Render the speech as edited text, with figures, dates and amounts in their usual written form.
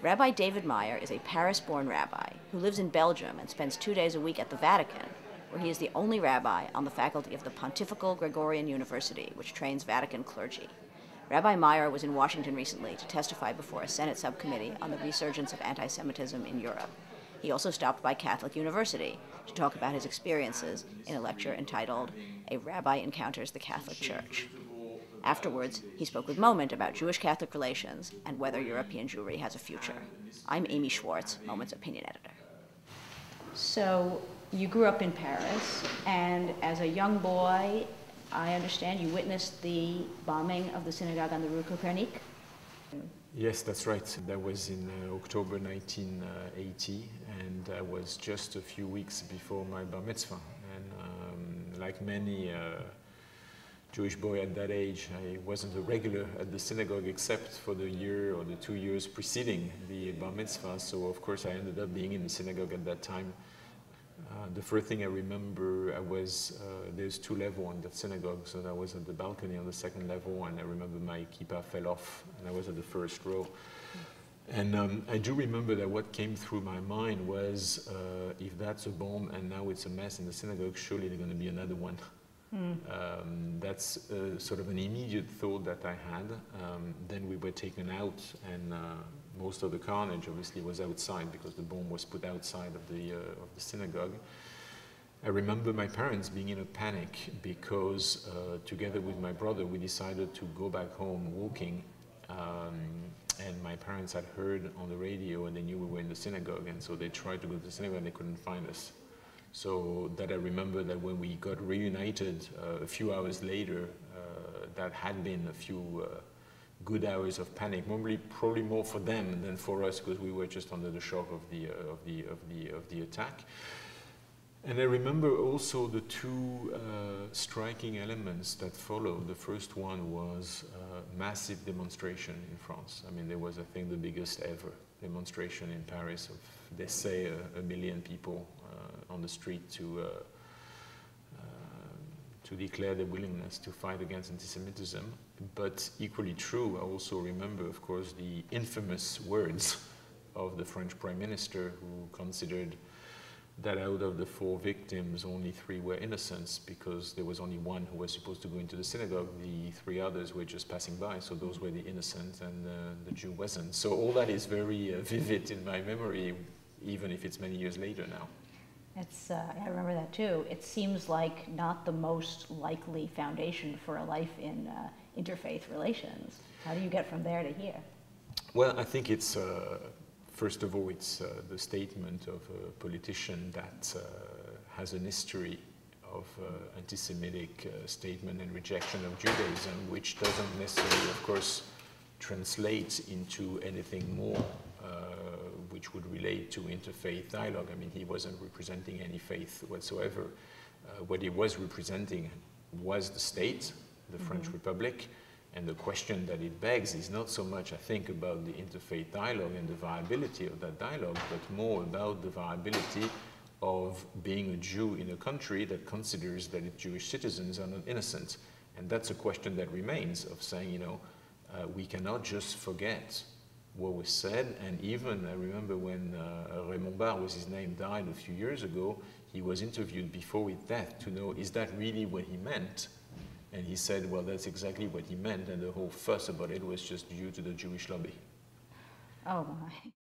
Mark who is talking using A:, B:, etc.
A: Rabbi David Meyer is a Paris-born rabbi who lives in Belgium and spends 2 days a week at the Vatican, where he is the only rabbi on the faculty of the Pontifical Gregorian University, which trains Vatican clergy. Rabbi Meyer was in Washington recently to testify before a Senate subcommittee on the resurgence of anti-Semitism in Europe. He also stopped by Catholic University to talk about his experiences in a lecture entitled "A Rabbi Encounters the Catholic Church." Afterwards, he spoke with Moment about Jewish-Catholic relations and whether European Jewry has a future. I'm Amy Schwartz, Moment's opinion editor. So, you grew up in Paris, and as a young boy, I understand you witnessed the bombing of the synagogue on the Rue Copernic?
B: Yes, that's right. That was in October 1980, and I was just a few weeks before my bar mitzvah. And like many Jewish boy at that age, I wasn't a regular at the synagogue except for the year or the 2 years preceding the bar mitzvah. So of course I ended up being in the synagogue at that time. The first thing I remember, there's 2 levels in that synagogue, so I was at the balcony on the 2nd level, and I remember my kippah fell off, and I was at the 1st row. And I do remember that what came through my mind was, if that's a bomb and now it's a mess in the synagogue, surely there's going to be another one. That's sort of an immediate thought that I had. Then we were taken out, and most of the carnage obviously was outside because the bomb was put outside of the synagogue. I remember my parents being in a panic because together with my brother we decided to go back home walking, and my parents had heard on the radio and they knew we were in the synagogue, and so they tried to go to the synagogue and they couldn't find us. So that I remember that when we got reunited a few hours later, that had been a few good hours of panic, probably more for them than for us, because we were just under the shock of the attack. And I remember also the 2 striking elements that followed. The first one was massive demonstration in France. I mean, there was, I think, the biggest ever demonstration in Paris of, they say, 1 million people on the street to declare their willingness to fight against anti-Semitism. But equally true, I also remember, of course, the infamous words of the French Prime Minister, who considered that out of the 4 victims, only 3 were innocents, because there was only 1 who was supposed to go into the synagogue. The 3 others were just passing by, so those were the innocent, and the Jew wasn't. So all that is very vivid in my memory, even if it's many years later now.
A: I remember that too. It seems like not the most likely foundation for a life in interfaith relations. How do you get from there to here?
B: Well, I think it's, first of all, it's the statement of a politician that has an history of anti-Semitic statement and rejection of Judaism, which doesn't necessarily, of course, translate into anything more which would relate to interfaith dialogue. I mean, he wasn't representing any faith whatsoever. What he was representing was the state, the French Republic, and the question that it begs is not so much, I think, about the interfaith dialogue and the viability of that dialogue, but more about the viability of being a Jew in a country that considers that its Jewish citizens are not innocent. And that's a question that remains, of saying, you know, we cannot just forget what was said. And even I remember when Raymond Barre was his name, died a few years ago, he was interviewed before his death to know, is that really what he meant? And he said, well, that's exactly what he meant, and the whole fuss about it was just due to the Jewish lobby.
A: Oh my.